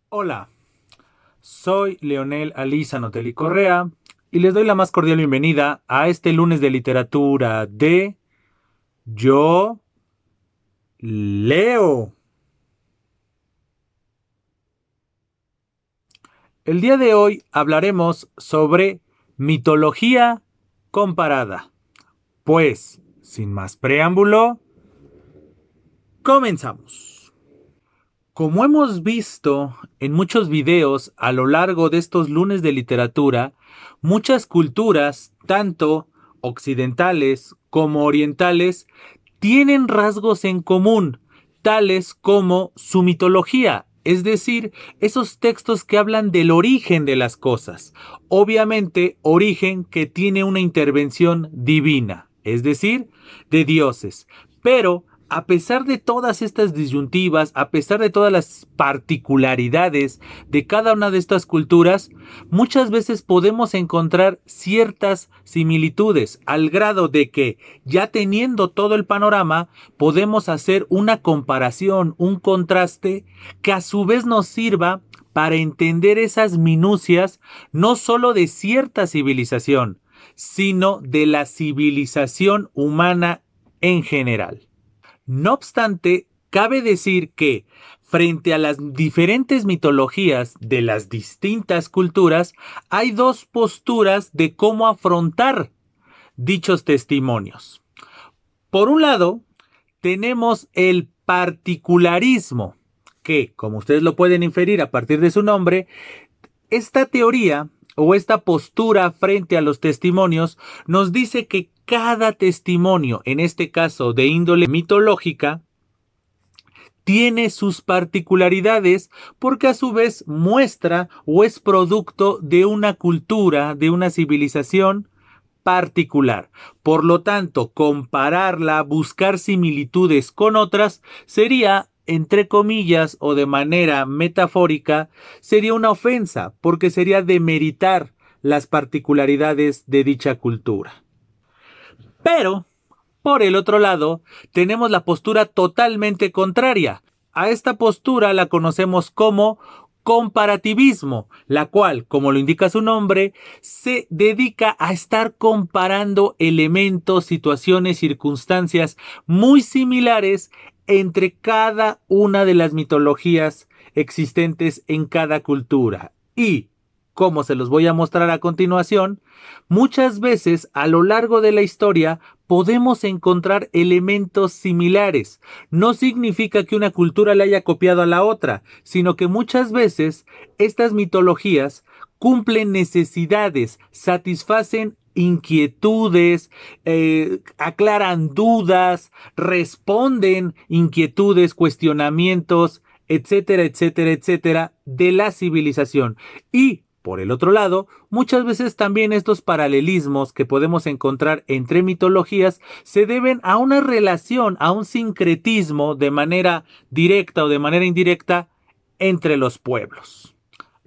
Hola, soy Leonel Aliza Notelli Correa y les doy la más cordial bienvenida a este lunes de literatura de Yo Leo. El día de hoy hablaremos sobre mitología comparada. Pues, sin más preámbulo, comenzamos. Como hemos visto en muchos videos a lo largo de estos lunes de literatura, muchas culturas, tanto occidentales como orientales, tienen rasgos en común, tales como su mitología, es decir, esos textos que hablan del origen de las cosas. Obviamente, origen que tiene una intervención divina, es decir, de dioses. Pero a pesar de todas estas disyuntivas, a pesar de todas las particularidades de cada una de estas culturas, muchas veces podemos encontrar ciertas similitudes al grado de que, ya teniendo todo el panorama, podemos hacer una comparación, un contraste que a su vez nos sirva para entender esas minucias no solo de cierta civilización, sino de la civilización humana en general. No obstante, cabe decir que, frente a las diferentes mitologías de las distintas culturas, hay dos posturas de cómo afrontar dichos testimonios. Por un lado, tenemos el particularismo, que, como ustedes lo pueden inferir a partir de su nombre, esta teoría o esta postura frente a los testimonios nos dice que cada testimonio, en este caso de índole mitológica, tiene sus particularidades porque a su vez muestra o es producto de una cultura, de una civilización particular. Por lo tanto, compararla, buscar similitudes con otras, sería, entre comillas o de manera metafórica, sería una ofensa, porque sería demeritar las particularidades de dicha cultura. Pero, por el otro lado, tenemos la postura totalmente contraria. A esta postura la conocemos como comparativismo, la cual, como lo indica su nombre, se dedica a estar comparando elementos, situaciones, circunstancias muy similares entre cada una de las mitologías existentes en cada cultura. Y, como se los voy a mostrar a continuación, muchas veces a lo largo de la historia podemos encontrar elementos similares. No significa que una cultura le haya copiado a la otra, sino que muchas veces estas mitologías cumplen necesidades, satisfacen inquietudes, aclaran dudas, responden inquietudes, cuestionamientos, etcétera, etcétera, etcétera, de la civilización. Y por el otro lado, muchas veces también estos paralelismos que podemos encontrar entre mitologías se deben a una relación, a un sincretismo de manera directa o de manera indirecta entre los pueblos.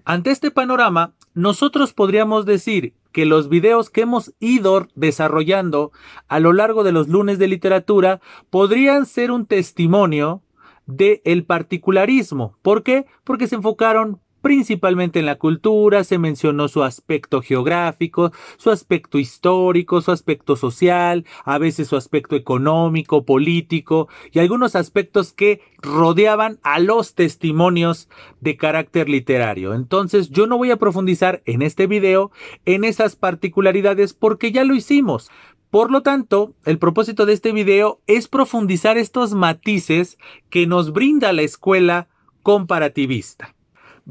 Ante este panorama, nosotros podríamos decir que los videos que hemos ido desarrollando a lo largo de los lunes de literatura podrían ser un testimonio del particularismo. ¿Por qué? Porque se enfocaron principalmente en la cultura, se mencionó su aspecto geográfico, su aspecto histórico, su aspecto social, a veces su aspecto económico, político y algunos aspectos que rodeaban a los testimonios de carácter literario. Entonces yo no voy a profundizar en este video en esas particularidades porque ya lo hicimos. Por lo tanto, el propósito de este video es profundizar estos matices que nos brinda la escuela comparativista.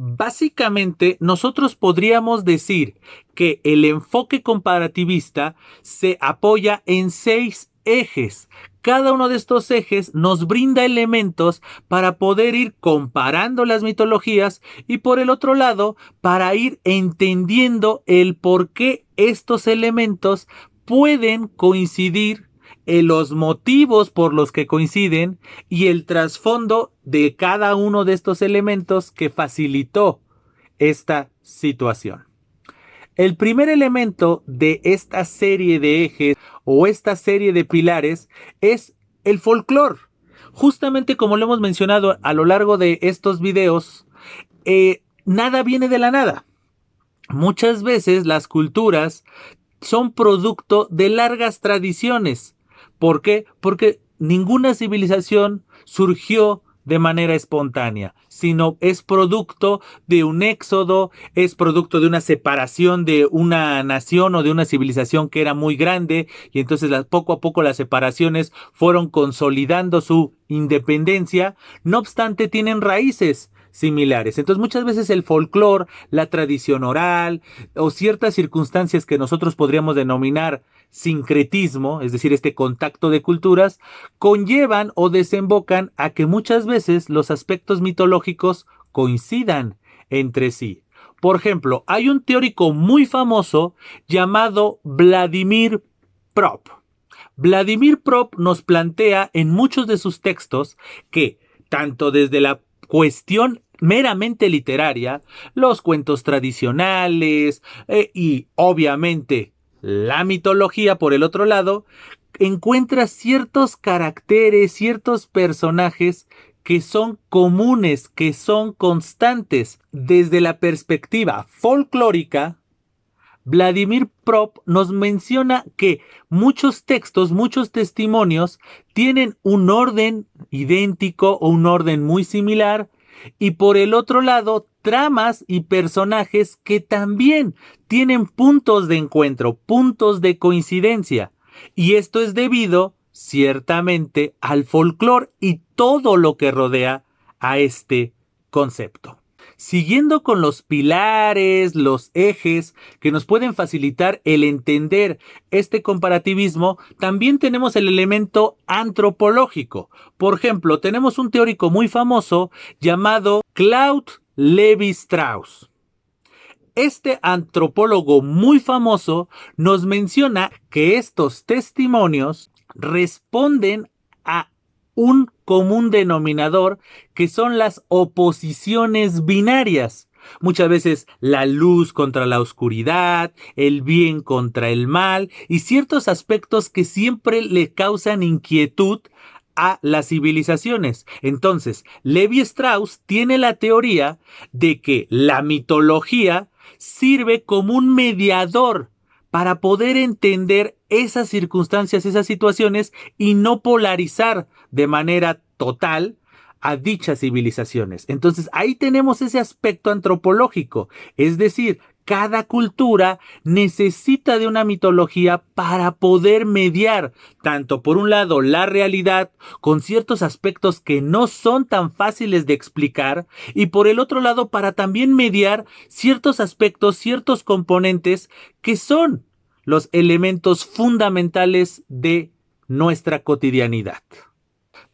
Básicamente, nosotros podríamos decir que el enfoque comparativista se apoya en 6 ejes. Cada uno de estos ejes nos brinda elementos para poder ir comparando las mitologías y por el otro lado, para ir entendiendo el por qué estos elementos pueden coincidir, en los motivos por los que coinciden y el trasfondo de cada uno de estos elementos que facilitó esta situación. El primer elemento de esta serie de ejes o esta serie de pilares es el folclore. Justamente como lo hemos mencionado a lo largo de estos videos, nada viene de la nada. Muchas veces las culturas son producto de largas tradiciones. ¿Por qué? Porque ninguna civilización surgió de manera espontánea, sino es producto de un éxodo, es producto de una separación de una nación o de una civilización que era muy grande, y entonces poco a poco las separaciones fueron consolidando su independencia. No obstante, tienen raíces similares. Entonces muchas veces el folclore, la tradición oral o ciertas circunstancias que nosotros podríamos denominar sincretismo, es decir, este contacto de culturas, conllevan o desembocan a que muchas veces los aspectos mitológicos coincidan entre sí. Por ejemplo, hay un teórico muy famoso llamado Vladimir Prop. Vladimir Prop nos plantea en muchos de sus textos que, tanto desde la cuestión meramente literaria, los cuentos tradicionales y obviamente la mitología por el otro lado, encuentra ciertos caracteres, ciertos personajes que son comunes, que son constantes. Desde la perspectiva folclórica, Vladimir Prop nos menciona que muchos textos, muchos testimonios tienen un orden idéntico o un orden muy similar, y por el otro lado tramas y personajes que también tienen puntos de encuentro, puntos de coincidencia, y esto es debido ciertamente al folclore y todo lo que rodea a este concepto. Siguiendo con los pilares, los ejes que nos pueden facilitar el entender este comparativismo, también tenemos el elemento antropológico. Por ejemplo, tenemos un teórico muy famoso llamado Claude Lévi-Strauss. Este antropólogo muy famoso nos menciona que estos testimonios responden a un común denominador, que son las oposiciones binarias. Muchas veces la luz contra la oscuridad, el bien contra el mal y ciertos aspectos que siempre le causan inquietud a las civilizaciones. Entonces, Levi Strauss tiene la teoría de que la mitología sirve como un mediador para poder entender esas circunstancias, esas situaciones y no polarizar de manera total a dichas civilizaciones. Entonces ahí tenemos ese aspecto antropológico, es decir, cada cultura necesita de una mitología para poder mediar, tanto por un lado la realidad con ciertos aspectos que no son tan fáciles de explicar, y por el otro lado para también mediar ciertos aspectos, ciertos componentes que son los elementos fundamentales de nuestra cotidianidad.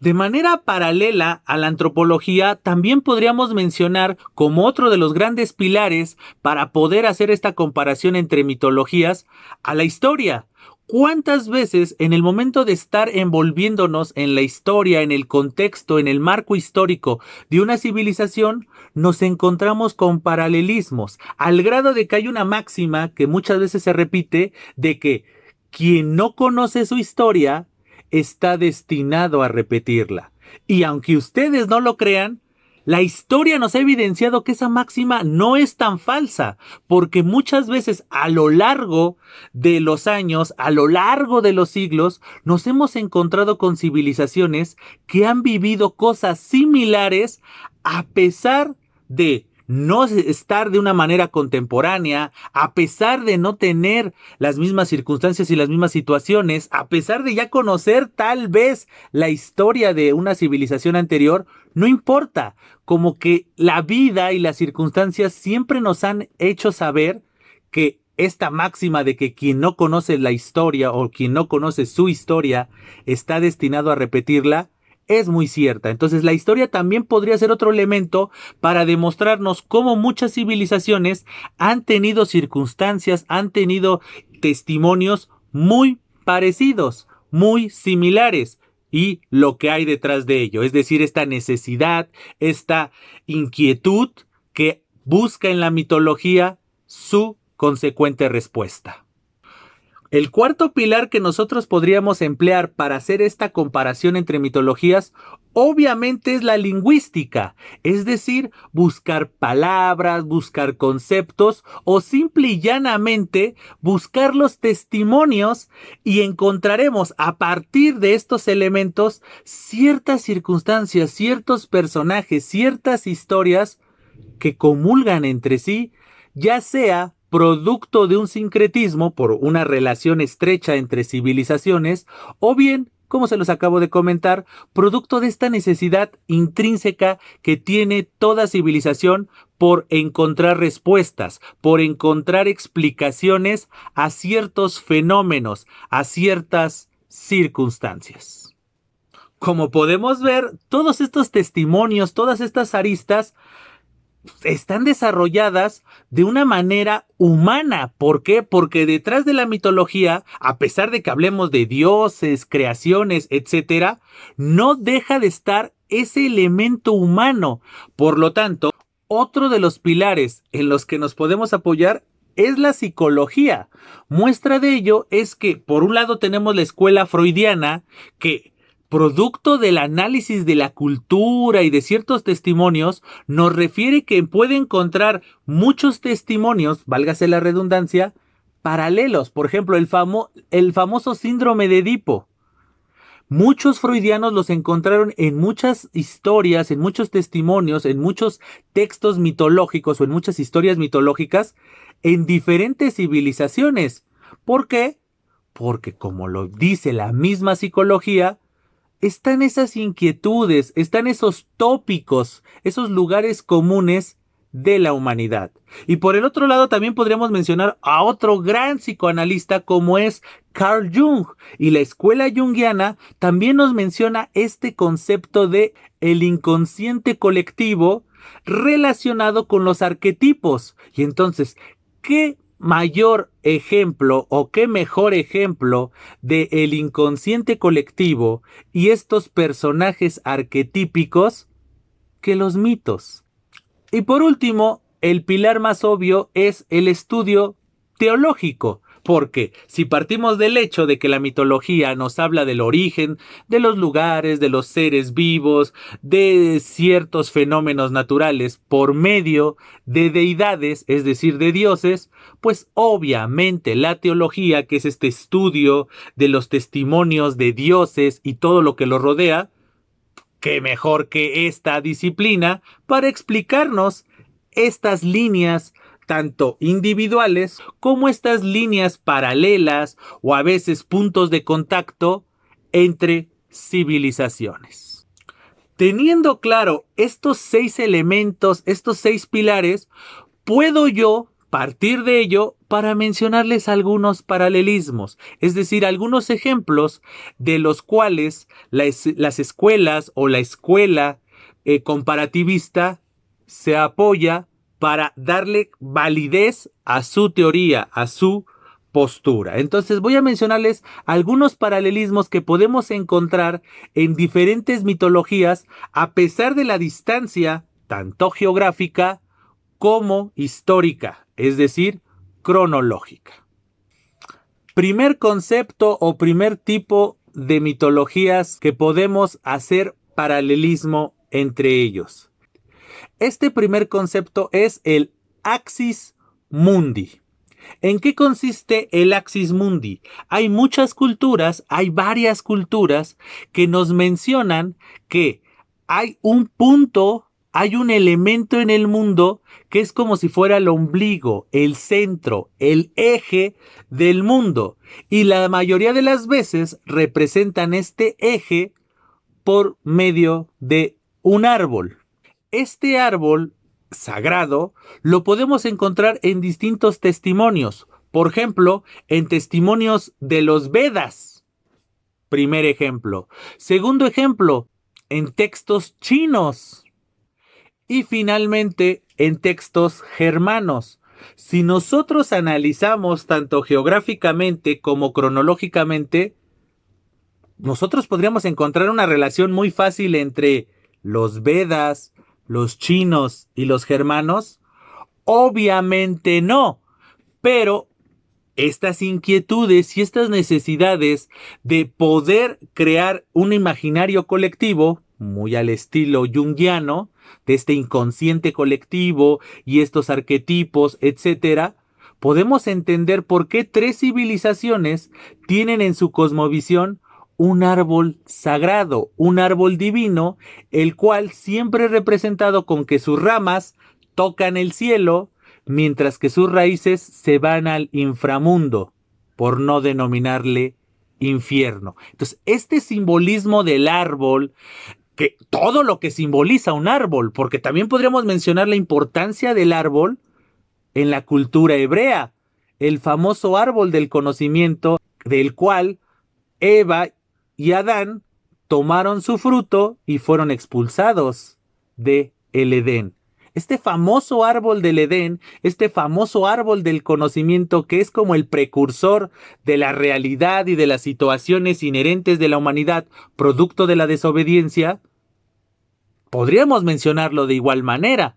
De manera paralela a la antropología, también podríamos mencionar como otro de los grandes pilares para poder hacer esta comparación entre mitologías a la historia. ¿Cuántas veces en el momento de estar envolviéndonos en la historia, en el contexto, en el marco histórico de una civilización, nos encontramos con paralelismos, al grado de que hay una máxima que muchas veces se repite de que quien no conoce su historia está destinado a repetirla? Y aunque ustedes no lo crean, la historia nos ha evidenciado que esa máxima no es tan falsa, porque muchas veces a lo largo de los años, a lo largo de los siglos, nos hemos encontrado con civilizaciones que han vivido cosas similares a pesar de no estar de una manera contemporánea, a pesar de no tener las mismas circunstancias y las mismas situaciones, a pesar de ya conocer tal vez la historia de una civilización anterior. No importa, como que la vida y las circunstancias siempre nos han hecho saber que esta máxima de que quien no conoce la historia o quien no conoce su historia está destinado a repetirla, es muy cierta. Entonces la historia también podría ser otro elemento para demostrarnos cómo muchas civilizaciones han tenido circunstancias, han tenido testimonios muy parecidos, muy similares, y lo que hay detrás de ello, es decir, esta necesidad, esta inquietud que busca en la mitología su consecuente respuesta. El cuarto pilar que nosotros podríamos emplear para hacer esta comparación entre mitologías, obviamente es la lingüística, es decir, buscar palabras, buscar conceptos o simple y llanamente buscar los testimonios y encontraremos a partir de estos elementos ciertas circunstancias, ciertos personajes, ciertas historias que comulgan entre sí, ya sea producto de un sincretismo por una relación estrecha entre civilizaciones, o bien, como se los acabo de comentar, producto de esta necesidad intrínseca que tiene toda civilización por encontrar respuestas, por encontrar explicaciones a ciertos fenómenos, a ciertas circunstancias. Como podemos ver, todos estos testimonios, todas estas aristas, están desarrolladas de una manera humana. ¿Por qué? Porque detrás de la mitología, a pesar de que hablemos de dioses, creaciones, etcétera, no deja de estar ese elemento humano. Por lo tanto, otro de los pilares en los que nos podemos apoyar es la psicología. Muestra de ello es que, por un lado, tenemos la escuela freudiana, que producto del análisis de la cultura y de ciertos testimonios, nos refiere que puede encontrar muchos testimonios, válgase la redundancia, paralelos. Por ejemplo, el famoso síndrome de Edipo. Muchos freudianos los encontraron en muchas historias, en muchos testimonios, en muchos textos mitológicos o en muchas historias mitológicas en diferentes civilizaciones. ¿Por qué? Porque, como lo dice la misma psicología, están esas inquietudes, están esos tópicos, esos lugares comunes de la humanidad. Y por el otro lado también podríamos mencionar a otro gran psicoanalista como es Carl Jung, y la escuela junguiana también nos menciona este concepto de el inconsciente colectivo relacionado con los arquetipos. Y entonces, ¿qué mayor ejemplo o qué mejor ejemplo de el inconsciente colectivo y estos personajes arquetípicos que los mitos? Y por último, el pilar más obvio es el estudio teológico, porque si partimos del hecho de que la mitología nos habla del origen de los lugares, de los seres vivos, de ciertos fenómenos naturales por medio de deidades, es decir, de dioses, pues obviamente la teología, que es este estudio de los testimonios de dioses y todo lo que los rodea, qué mejor que esta disciplina para explicarnos estas líneas tanto individuales como estas líneas paralelas o a veces puntos de contacto entre civilizaciones. Teniendo claro estos 6 elementos, estos 6 pilares, puedo yo partir de ello para mencionarles algunos paralelismos, es decir, algunos ejemplos de los cuales las escuelas o la escuela comparativista se apoya para darle validez a su teoría, a su postura. Entonces voy a mencionarles algunos paralelismos que podemos encontrar en diferentes mitologías a pesar de la distancia, tanto geográfica como histórica, es decir, cronológica. Primer concepto o primer tipo de mitologías que podemos hacer paralelismo entre ellos. Este primer concepto es el Axis Mundi. ¿En qué consiste el Axis Mundi? Hay muchas culturas, hay varias culturas que nos mencionan que hay un punto, hay un elemento en el mundo que es como si fuera el ombligo, el centro, el eje del mundo. Y la mayoría de las veces representan este eje por medio de un árbol. Este árbol sagrado lo podemos encontrar en distintos testimonios. Por ejemplo, en testimonios de los Vedas. Primer ejemplo. Segundo ejemplo, en textos chinos. Y finalmente, en textos germanos. Si nosotros analizamos tanto geográficamente como cronológicamente, nosotros podríamos encontrar una relación muy fácil entre los Vedas, los chinos y los germanos. Obviamente no, pero estas inquietudes y estas necesidades de poder crear un imaginario colectivo, muy al estilo junguiano, de este inconsciente colectivo y estos arquetipos, etcétera, podemos entender por qué tres civilizaciones tienen en su cosmovisión un árbol sagrado, un árbol divino, el cual siempre es representado con que sus ramas tocan el cielo, mientras que sus raíces se van al inframundo, por no denominarle infierno. Entonces, este simbolismo del árbol, que todo lo que simboliza un árbol, porque también podríamos mencionar la importancia del árbol en la cultura hebrea, el famoso árbol del conocimiento, del cual Eva y Adán tomaron su fruto y fueron expulsados de el Edén. Este famoso árbol del Edén, este famoso árbol del conocimiento que es como el precursor de la realidad y de las situaciones inherentes de la humanidad, producto de la desobediencia, podríamos mencionarlo de igual manera.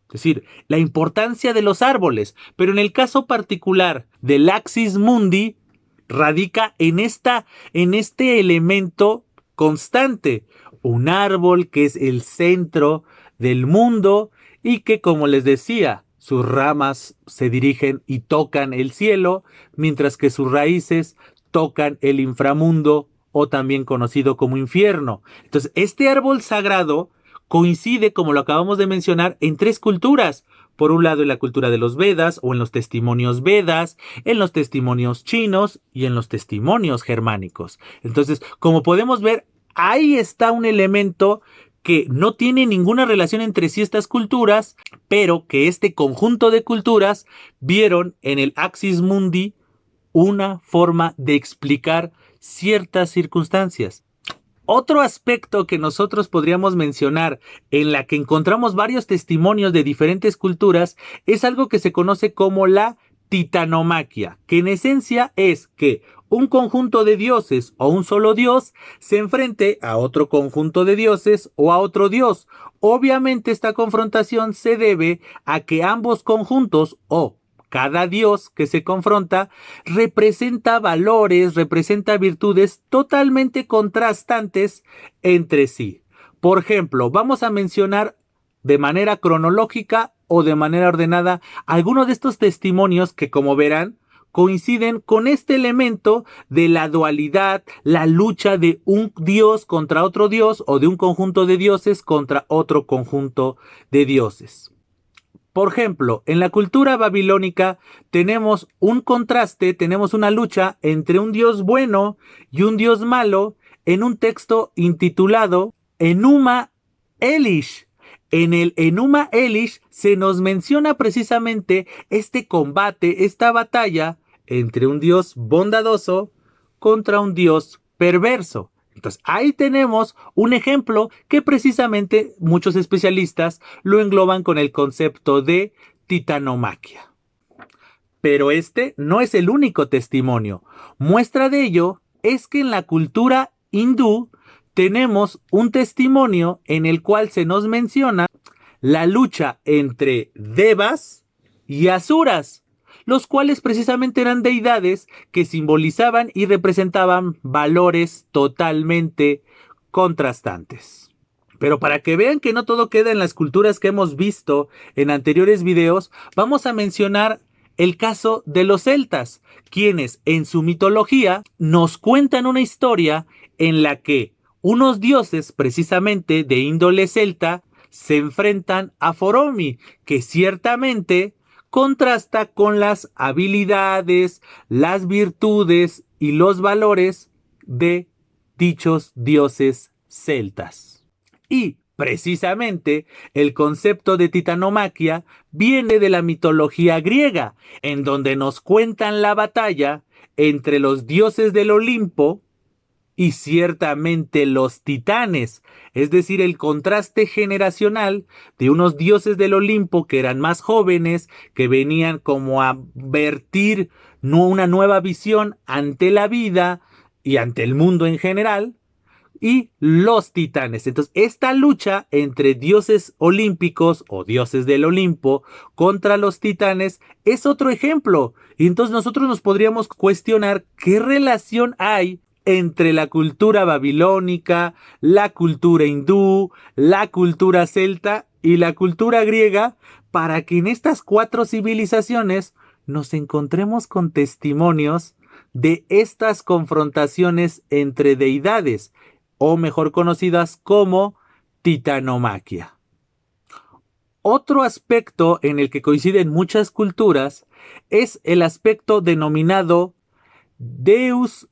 Es decir, la importancia de los árboles, pero en el caso particular del Axis Mundi, radica en este elemento constante, un árbol que es el centro del mundo y que, como les decía, sus ramas se dirigen y tocan el cielo, mientras que sus raíces tocan el inframundo o también conocido como infierno. Entonces, este árbol sagrado coincide, como lo acabamos de mencionar, en tres culturas. Por un lado, en la cultura de los Vedas o en los testimonios Vedas, en los testimonios chinos y en los testimonios germánicos. Entonces, como podemos ver, ahí está un elemento que no tiene ninguna relación entre sí estas culturas, pero que este conjunto de culturas vieron en el Axis Mundi una forma de explicar ciertas circunstancias. Otro aspecto que nosotros podríamos mencionar en la que encontramos varios testimonios de diferentes culturas es algo que se conoce como la titanomaquia, que en esencia es que un conjunto de dioses o un solo dios se enfrente a otro conjunto de dioses o a otro dios. Obviamente esta confrontación se debe a que ambos conjuntos o cada dios que se confronta representa valores, representa virtudes totalmente contrastantes entre sí. Por ejemplo, vamos a mencionar de manera cronológica o de manera ordenada algunos de estos testimonios que, como verán, coinciden con este elemento de la dualidad, la lucha de un dios contra otro dios o de un conjunto de dioses contra otro conjunto de dioses. Por ejemplo, en la cultura babilónica tenemos un contraste, tenemos una lucha entre un dios bueno y un dios malo en un texto intitulado Enuma Elish. En el Enuma Elish se nos menciona precisamente este combate, esta batalla entre un dios bondadoso contra un dios perverso. Entonces, ahí tenemos un ejemplo que precisamente muchos especialistas lo engloban con el concepto de titanomaquia. Pero este no es el único testimonio. Muestra de ello es que en la cultura hindú tenemos un testimonio en el cual se nos menciona la lucha entre devas y asuras, los cuales precisamente eran deidades que simbolizaban y representaban valores totalmente contrastantes. Pero para que vean que no todo queda en las culturas que hemos visto en anteriores videos, vamos a mencionar el caso de los celtas, quienes en su mitología nos cuentan una historia en la que unos dioses precisamente de índole celta se enfrentan a Foromi, que ciertamente contrasta con las habilidades, las virtudes y los valores de dichos dioses celtas. Y precisamente el concepto de titanomaquia viene de la mitología griega, en donde nos cuentan la batalla entre los dioses del Olimpo y ciertamente los titanes, es decir, el contraste generacional de unos dioses del Olimpo que eran más jóvenes, que venían como a vertir una nueva visión ante la vida y ante el mundo en general, y los titanes. Entonces, esta lucha entre dioses olímpicos o dioses del Olimpo contra los titanes es otro ejemplo. Y entonces nosotros nos podríamos cuestionar qué relación hay entre la cultura babilónica, la cultura hindú, la cultura celta y la cultura griega, para que en estas 4 civilizaciones nos encontremos con testimonios de estas confrontaciones entre deidades, o mejor conocidas como titanomaquia. Otro aspecto en el que coinciden muchas culturas es el aspecto denominado Deus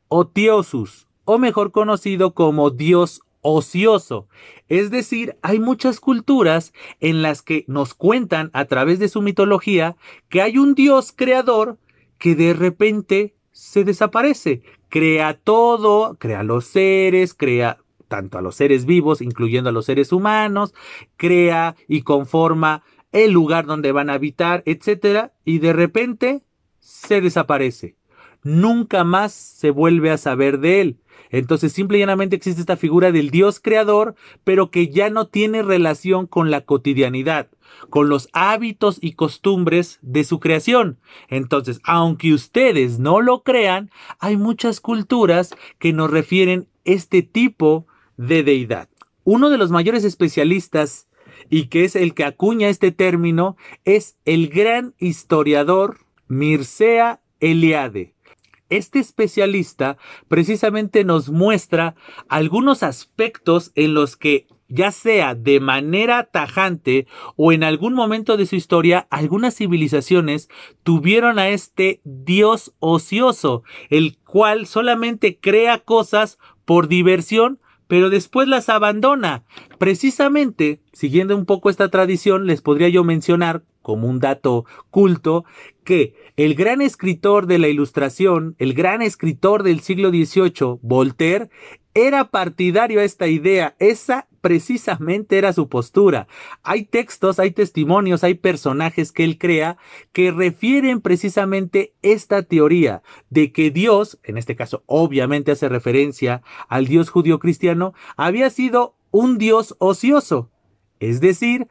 Otiosus, o mejor conocido como Dios ocioso. Es decir, hay muchas culturas en las que nos cuentan a través de su mitología que hay un Dios creador que de repente se desaparece. Crea todo, crea los seres, crea tanto a los seres vivos, incluyendo a los seres humanos, crea y conforma el lugar donde van a habitar, etcétera, y de repente se desaparece. Nunca más se vuelve a saber de él. Entonces simple y llanamente existe esta figura del Dios creador, pero que ya no tiene relación con la cotidianidad, con los hábitos y costumbres de su creación. Entonces, aunque ustedes no lo crean, hay muchas culturas que nos refieren este tipo de deidad. Uno de los mayores especialistas, y que es el que acuña este término, es el gran historiador Mircea Eliade. Este especialista precisamente nos muestra algunos aspectos en los que, ya sea de manera tajante o en algún momento de su historia, algunas civilizaciones tuvieron a este dios ocioso, el cual solamente crea cosas por diversión, pero después las abandona. Precisamente, siguiendo un poco esta tradición, les podría yo mencionar, como un dato culto, que el gran escritor de la Ilustración, el gran escritor del siglo XVIII, Voltaire, era partidario a esta idea. Esa precisamente era su postura. Hay textos, hay testimonios, hay personajes que él crea que refieren precisamente esta teoría de que Dios, en este caso obviamente hace referencia al Dios judío cristiano, había sido un Dios ocioso. Es decir,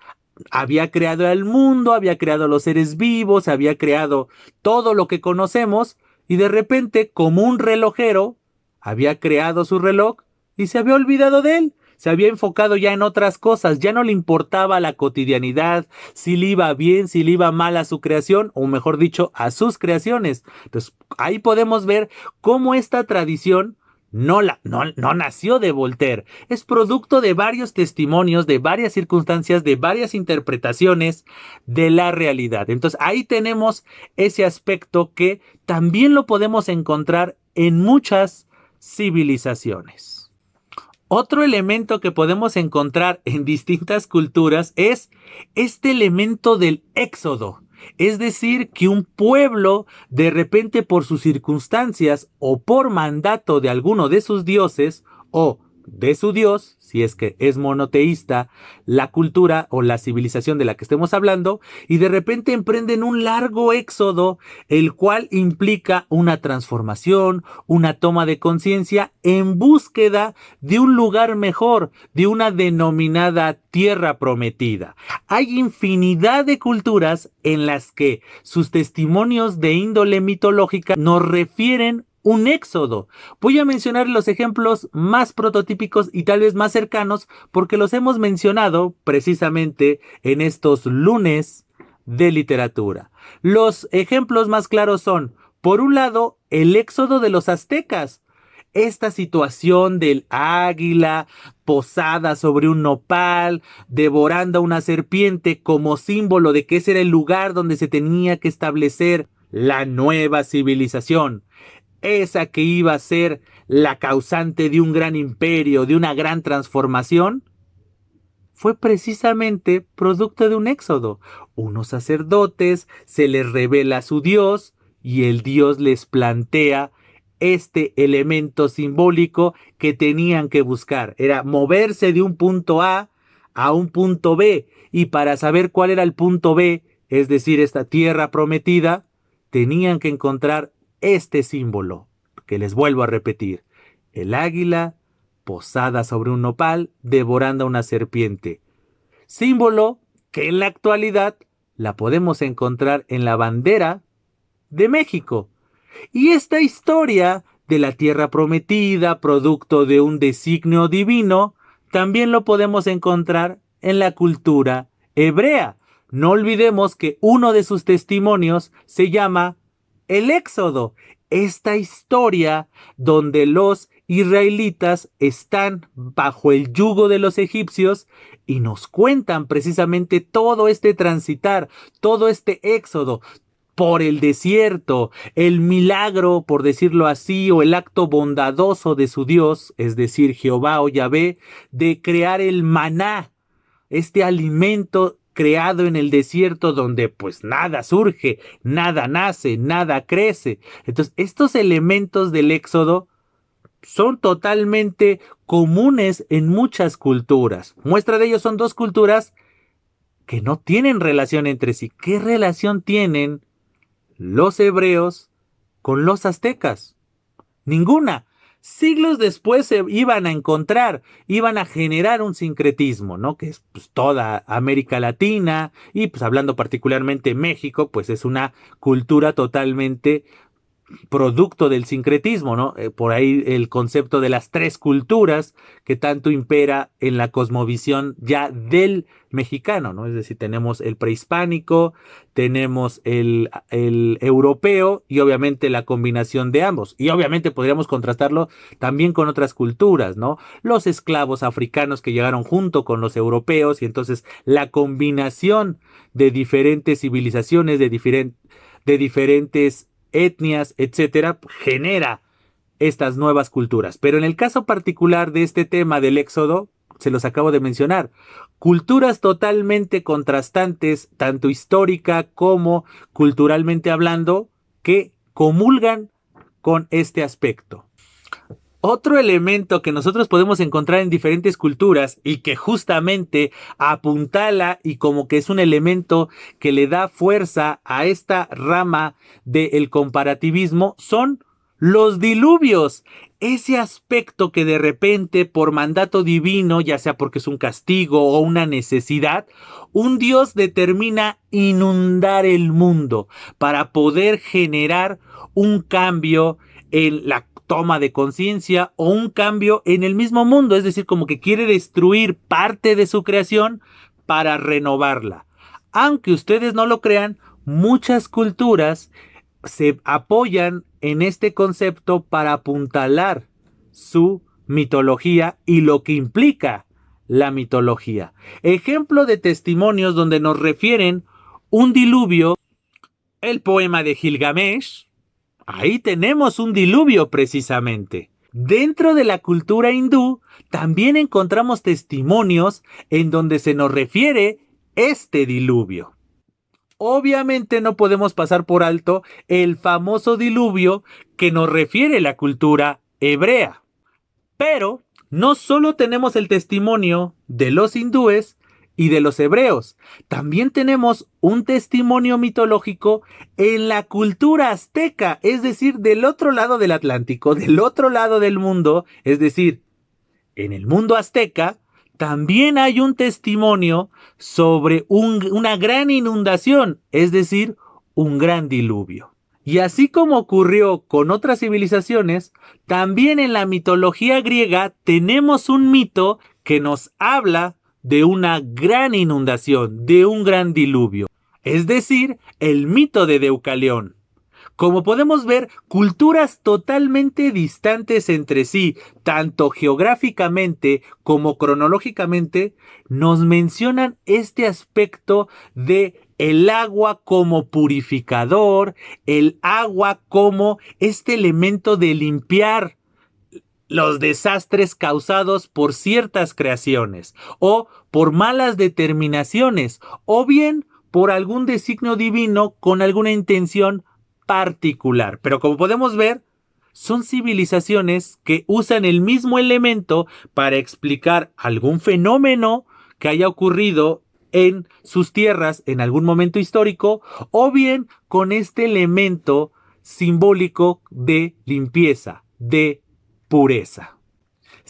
había creado el mundo, había creado los seres vivos, había creado todo lo que conocemos, y de repente, como un relojero, había creado su reloj y se había olvidado de él. Se había enfocado ya en otras cosas, ya no le importaba la cotidianidad, si le iba bien, si le iba mal a su creación, o mejor dicho, a sus creaciones. Entonces, ahí podemos ver cómo esta tradición no nació de Voltaire, es producto de varios testimonios, de varias circunstancias, de varias interpretaciones de la realidad. Entonces ahí tenemos ese aspecto que también lo podemos encontrar en muchas civilizaciones. Otro elemento que podemos encontrar en distintas culturas es este elemento del éxodo. Es decir, que un pueblo, de repente por sus circunstancias o por mandato de alguno de sus dioses o de su dios, si es que es monoteísta la cultura o la civilización de la que estemos hablando, y de repente emprenden un largo éxodo, el cual implica una transformación, una toma de conciencia en búsqueda de un lugar mejor, de una denominada tierra prometida. Hay infinidad de culturas en las que sus testimonios de índole mitológica nos refieren un éxodo. Voy a mencionar los ejemplos más prototípicos y tal vez más cercanos porque los hemos mencionado precisamente en estos lunes de literatura. Los ejemplos más claros son, por un lado, el éxodo de los aztecas. Esta situación del águila posada sobre un nopal, devorando a una serpiente como símbolo de que ese era el lugar donde se tenía que establecer la nueva civilización. Esa que iba a ser la causante de un gran imperio, de una gran transformación, fue precisamente producto de un éxodo. Unos sacerdotes se les revela su Dios y el Dios les plantea este elemento simbólico que tenían que buscar. Era moverse de un punto a un punto B, y para saber cuál era el punto B, es decir, esta tierra prometida, tenían que encontrar este símbolo, que les vuelvo a repetir: el águila posada sobre un nopal, devorando a una serpiente. Símbolo que en la actualidad la podemos encontrar en la bandera de México. Y esta historia de la tierra prometida, producto de un designio divino, también lo podemos encontrar en la cultura hebrea. No olvidemos que uno de sus testimonios se llama el Éxodo, esta historia donde los israelitas están bajo el yugo de los egipcios y nos cuentan precisamente todo este transitar, todo este éxodo por el desierto, el milagro, por decirlo así, o el acto bondadoso de su Dios, es decir, Jehová o Yahvé, de crear el maná, este alimento creado en el desierto donde pues nada surge, nada nace, nada crece. Entonces, estos elementos del Éxodo son totalmente comunes en muchas culturas. Muestra de ello son dos culturas que no tienen relación entre sí. ¿Qué relación tienen los hebreos con los aztecas? Ninguna. Siglos después se iban a encontrar, iban a generar un sincretismo, ¿no? Que es pues, toda América Latina y pues hablando particularmente México, pues es una cultura totalmente producto del sincretismo, ¿no? Por ahí el concepto de las tres culturas que tanto impera en la cosmovisión ya del mexicano, ¿no? Es decir, tenemos el prehispánico, tenemos el europeo y obviamente la combinación de ambos. Y obviamente podríamos contrastarlo también con otras culturas, ¿no? Los esclavos africanos que llegaron junto con los europeos y entonces la combinación de diferentes civilizaciones, de diferentes etnias, etcétera, genera estas nuevas culturas. Pero en el caso particular de este tema del Éxodo, se los acabo de mencionar, culturas totalmente contrastantes, tanto histórica como culturalmente hablando, que comulgan con este aspecto. Otro elemento que nosotros podemos encontrar en diferentes culturas y que justamente apuntala y como que es un elemento que le da fuerza a esta rama del comparativismo son los diluvios. Ese aspecto que de repente por mandato divino, ya sea porque es un castigo o una necesidad, un Dios determina inundar el mundo para poder generar un cambio en la toma de conciencia o un cambio en el mismo mundo, es decir, como que quiere destruir parte de su creación para renovarla. Aunque ustedes no lo crean, muchas culturas se apoyan en este concepto para apuntalar su mitología y lo que implica la mitología. Ejemplo de testimonios donde nos refieren un diluvio, el poema de Gilgamesh. Ahí tenemos un diluvio precisamente. Dentro de la cultura hindú también encontramos testimonios en donde se nos refiere este diluvio. Obviamente no podemos pasar por alto el famoso diluvio que nos refiere la cultura hebrea. Pero no solo tenemos el testimonio de los hindúes y de los hebreos, también tenemos un testimonio mitológico en la cultura azteca, es decir, del otro lado del Atlántico, del otro lado del mundo, es decir, en el mundo azteca, también hay un testimonio sobre una gran inundación, es decir, un gran diluvio. Y así como ocurrió con otras civilizaciones, también en la mitología griega tenemos un mito que nos habla de una gran inundación, de un gran diluvio, es decir, el mito de Deucalión. Como podemos ver, culturas totalmente distantes entre sí, tanto geográficamente como cronológicamente, nos mencionan este aspecto de el agua como purificador, el agua como este elemento de limpiar los desastres causados por ciertas creaciones o por malas determinaciones o bien por algún designio divino con alguna intención particular. Pero como podemos ver, son civilizaciones que usan el mismo elemento para explicar algún fenómeno que haya ocurrido en sus tierras en algún momento histórico o bien con este elemento simbólico de limpieza, de pureza.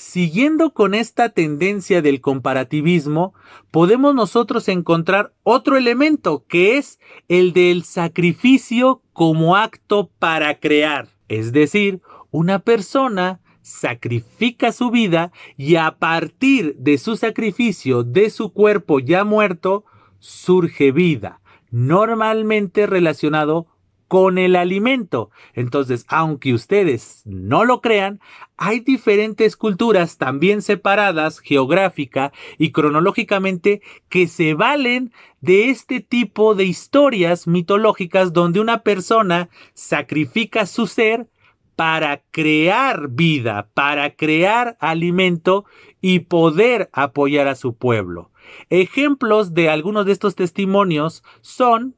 Siguiendo con esta tendencia del comparativismo, podemos nosotros encontrar otro elemento que es el del sacrificio como acto para crear. Es decir, una persona sacrifica su vida y a partir de su sacrificio de su cuerpo ya muerto, surge vida, normalmente relacionado con el alimento. Entonces, aunque ustedes no lo crean, hay diferentes culturas también separadas geográfica y cronológicamente que se valen de este tipo de historias mitológicas donde una persona sacrifica su ser para crear vida, para crear alimento y poder apoyar a su pueblo. Ejemplos de algunos de estos testimonios son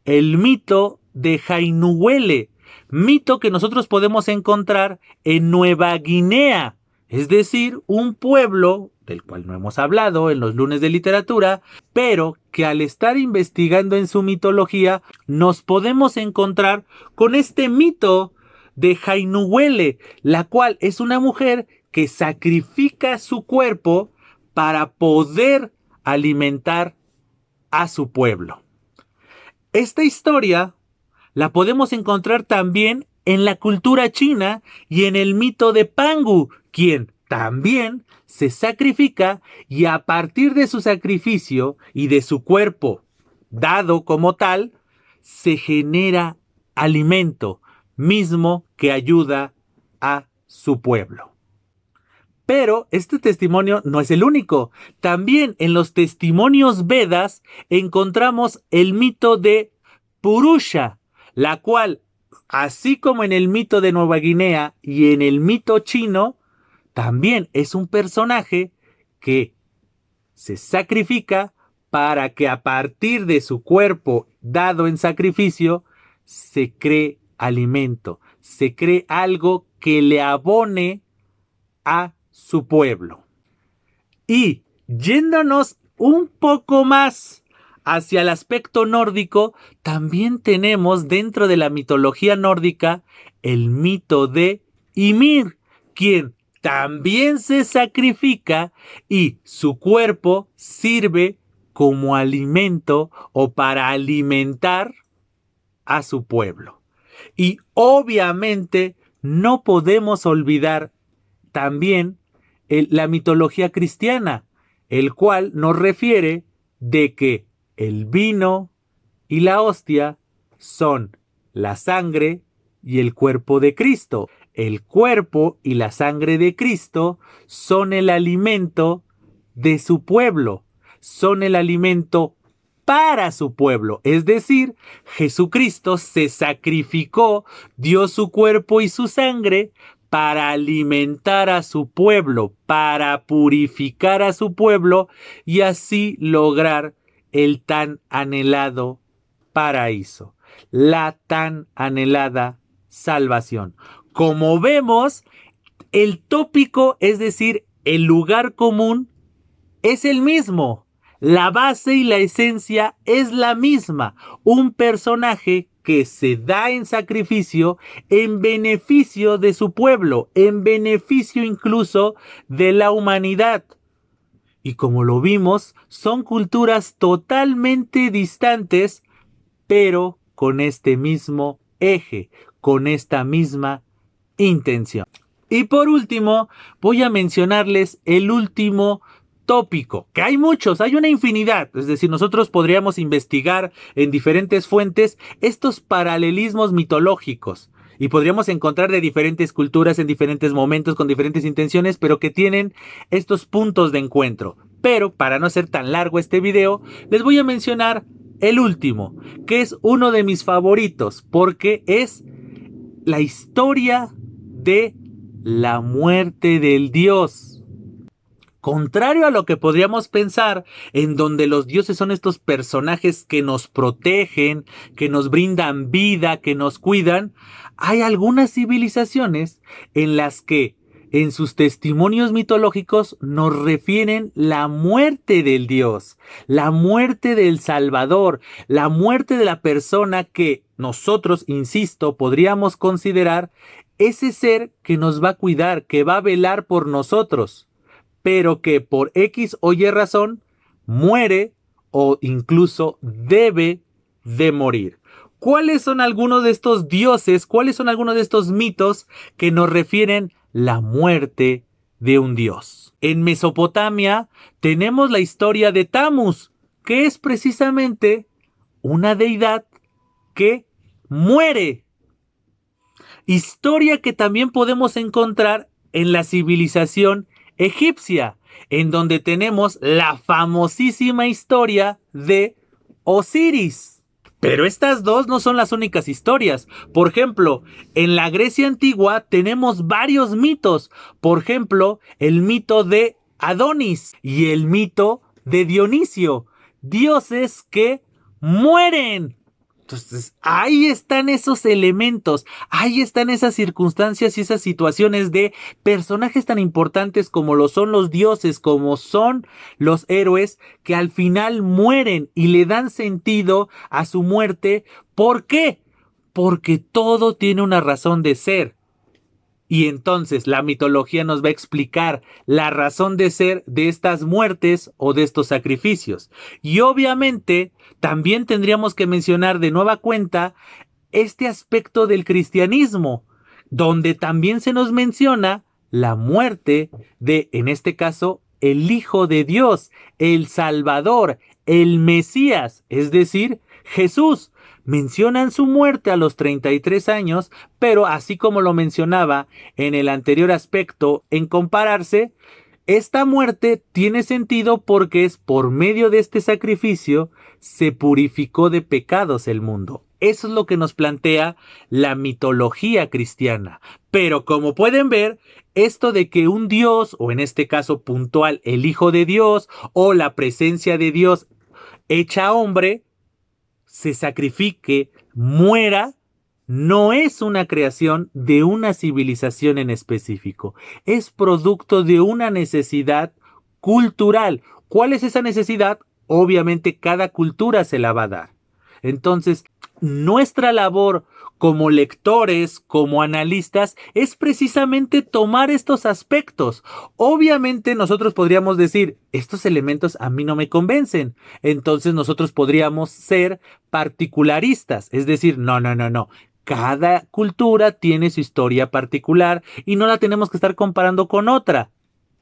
el mito de Jainuwele, mito que nosotros podemos encontrar en Nueva Guinea, es decir, un pueblo del cual no hemos hablado en los lunes de literatura, pero que al estar investigando en su mitología nos podemos encontrar con este mito de Jainuwele, la cual es una mujer que sacrifica su cuerpo para poder alimentar a su pueblo. Esta historia la podemos encontrar también en la cultura china y en el mito de Pangu, quien también se sacrifica y a partir de su sacrificio y de su cuerpo dado como tal, se genera alimento mismo que ayuda a su pueblo. Pero este testimonio no es el único. También en los testimonios Vedas encontramos el mito de Purusha, la cual, así como en el mito de Nueva Guinea y en el mito chino, también es un personaje que se sacrifica para que a partir de su cuerpo dado en sacrificio se cree alimento, se cree algo que le abone a su pueblo. Y yéndonos un poco más hacia el aspecto nórdico, también tenemos dentro de la mitología nórdica el mito de Ymir, quien también se sacrifica y su cuerpo sirve como alimento o para alimentar a su pueblo. Y obviamente no podemos olvidar también la mitología cristiana, el cual nos refiere de que el vino y la hostia son la sangre y el cuerpo de Cristo. El cuerpo y la sangre de Cristo son el alimento de su pueblo, son el alimento para su pueblo. Es decir, Jesucristo se sacrificó, dio su cuerpo y su sangre para alimentar a su pueblo, para purificar a su pueblo y así lograr el tan anhelado paraíso, la tan anhelada salvación. Como vemos, el tópico, es decir, el lugar común, es el mismo. La base y la esencia es la misma. Un personaje que se da en sacrificio en beneficio de su pueblo, en beneficio incluso de la humanidad. Y como lo vimos, son culturas totalmente distantes, pero con este mismo eje, con esta misma intención. Y por último, voy a mencionarles el último tópico, que hay muchos, hay una infinidad, es decir, nosotros podríamos investigar en diferentes fuentes estos paralelismos mitológicos y podríamos encontrar de diferentes culturas en diferentes momentos con diferentes intenciones, pero que tienen estos puntos de encuentro. Pero para no hacer tan largo este video, les voy a mencionar el último, que es uno de mis favoritos, porque es la historia de la muerte del dios. Contrario a lo que podríamos pensar, en donde los dioses son estos personajes que nos protegen, que nos brindan vida, que nos cuidan, hay algunas civilizaciones en las que en sus testimonios mitológicos nos refieren la muerte del dios, la muerte del Salvador, la muerte de la persona que nosotros, insisto, podríamos considerar ese ser que nos va a cuidar, que va a velar por nosotros, pero que por X o Y razón muere o incluso debe de morir. ¿Cuáles son algunos de estos dioses? ¿Cuáles son algunos de estos mitos que nos refieren la muerte de un dios? En Mesopotamia tenemos la historia de Tammuz, que es precisamente una deidad que muere. Historia que también podemos encontrar en la civilización egipcia, en donde tenemos la famosísima historia de Osiris. Pero estas dos no son las únicas historias. Por ejemplo, en la Grecia antigua tenemos varios mitos. Por ejemplo, el mito de Adonis y el mito de Dionisio. Dioses que mueren. Entonces, ahí están esos elementos, ahí están esas circunstancias y esas situaciones de personajes tan importantes como lo son los dioses, como son los héroes, que al final mueren y le dan sentido a su muerte. ¿Por qué? Porque todo tiene una razón de ser. Y entonces la mitología nos va a explicar la razón de ser de estas muertes o de estos sacrificios. Y obviamente también tendríamos que mencionar de nueva cuenta este aspecto del cristianismo, donde también se nos menciona la muerte de, en este caso, el Hijo de Dios, el Salvador, el Mesías, es decir, Jesús. Mencionan su muerte a los 33 años, pero así como lo mencionaba en el anterior aspecto, en compararse, esta muerte tiene sentido porque es por medio de este sacrificio se purificó de pecados el mundo. Eso es lo que nos plantea la mitología cristiana. Pero como pueden ver, esto de que un Dios, o en este caso puntual el Hijo de Dios, o la presencia de Dios hecha hombre, se sacrifique, muera, no es una creación de una civilización en específico. Es producto de una necesidad cultural. ¿Cuál es esa necesidad? Obviamente cada cultura se la va a dar. Entonces, nuestra labor como lectores, como analistas, es precisamente tomar estos aspectos. Obviamente nosotros podríamos decir, estos elementos a mí no me convencen. Entonces nosotros podríamos ser particularistas, es decir, no. Cada cultura tiene su historia particular y no la tenemos que estar comparando con otra.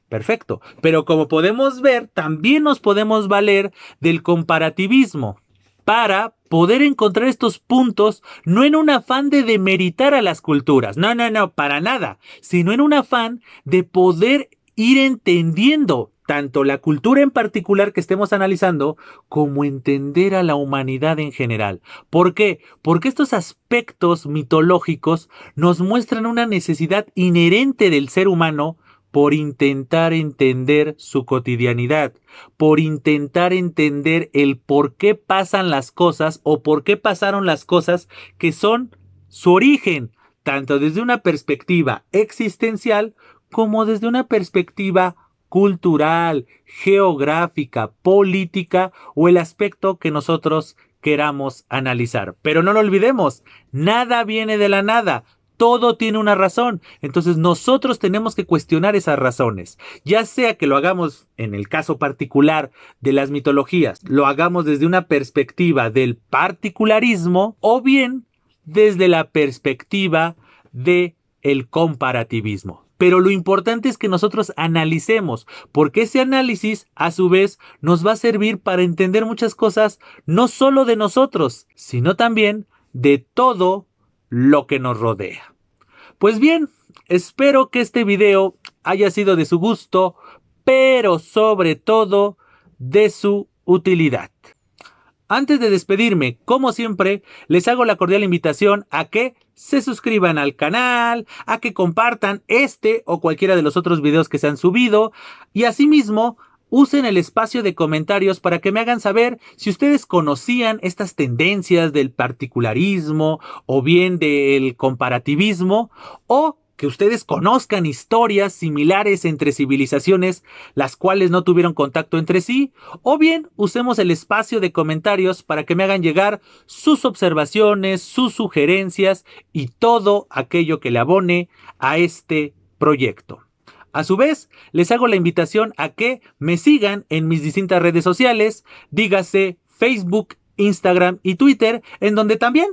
Perfecto. Pero como podemos ver, también nos podemos valer del comparativismo para poder encontrar estos puntos, no en un afán de demeritar a las culturas, no, para nada, sino en un afán de poder ir entendiendo tanto la cultura en particular que estemos analizando, como entender a la humanidad en general. ¿Por qué? Porque estos aspectos mitológicos nos muestran una necesidad inherente del ser humano por intentar entender su cotidianidad, por intentar entender el por qué pasan las cosas o por qué pasaron las cosas que son su origen, tanto desde una perspectiva existencial como desde una perspectiva cultural, geográfica, política o el aspecto que nosotros queramos analizar. Pero no lo olvidemos, nada viene de la nada. Todo tiene una razón. Entonces nosotros tenemos que cuestionar esas razones. Ya sea que lo hagamos en el caso particular de las mitologías, lo hagamos desde una perspectiva del particularismo o bien desde la perspectiva del comparativismo. Pero lo importante es que nosotros analicemos, porque ese análisis a su vez nos va a servir para entender muchas cosas, no solo de nosotros, sino también de todo lo que nos rodea. Pues bien, espero que este video haya sido de su gusto, pero sobre todo de su utilidad. Antes de despedirme, como siempre, les hago la cordial invitación a que se suscriban al canal, a que compartan este o cualquiera de los otros videos que se han subido y asimismo usen el espacio de comentarios para que me hagan saber si ustedes conocían estas tendencias del particularismo o bien del comparativismo o que ustedes conozcan historias similares entre civilizaciones las cuales no tuvieron contacto entre sí, o bien usemos el espacio de comentarios para que me hagan llegar sus observaciones, sus sugerencias y todo aquello que le abone a este proyecto. A su vez, les hago la invitación a que me sigan en mis distintas redes sociales, dígase Facebook, Instagram y Twitter, en donde también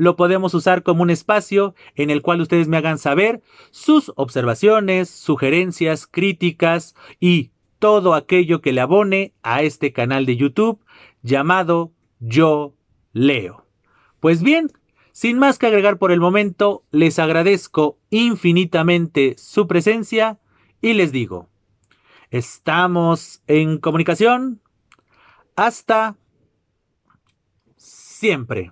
lo podemos usar como un espacio en el cual ustedes me hagan saber sus observaciones, sugerencias, críticas y todo aquello que le abone a este canal de YouTube llamado Yo Leo. Pues bien, sin más que agregar por el momento, les agradezco infinitamente su presencia y les digo, estamos en comunicación. Hasta siempre.